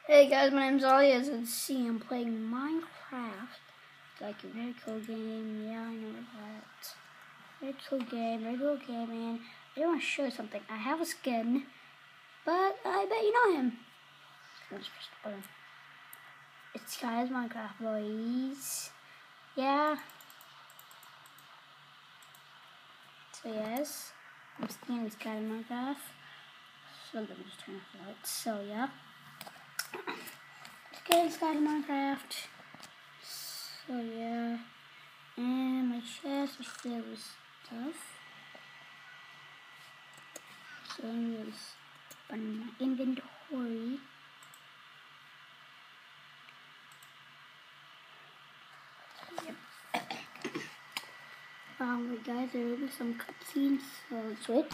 Hey guys, my name's Ollie. As you can see, I'm playing Minecraft. It's like a very cool game. Yeah, I know that. Very cool game, and I do want to show you something. I have a skin, but I bet you know him. Just press the button. It's guys Minecraft, boys. Yeah. So yes, I'm skinning this guy in Minecraft. So let me just turn off the lights. So yeah. Okay, it's got Minecraft. So yeah, and my chest is filled with stuff. So I'm just open my inventory. Yep. Wait guys, there will be some cutscenes, so let's wait.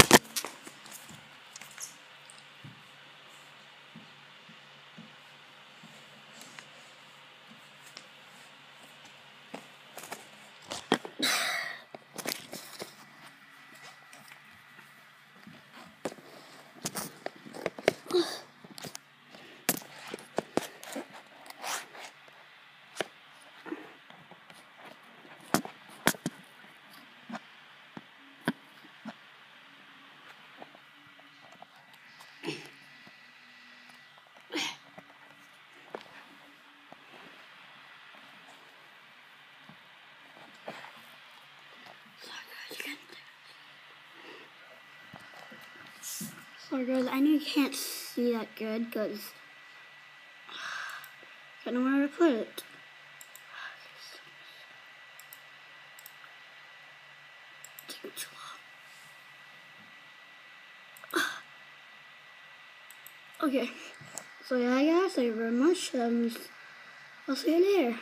Sorry guys, I know you can't see that good because I don't know where to put it. Taking too long. Okay, so yeah guys, thank you very much. I'll see you later.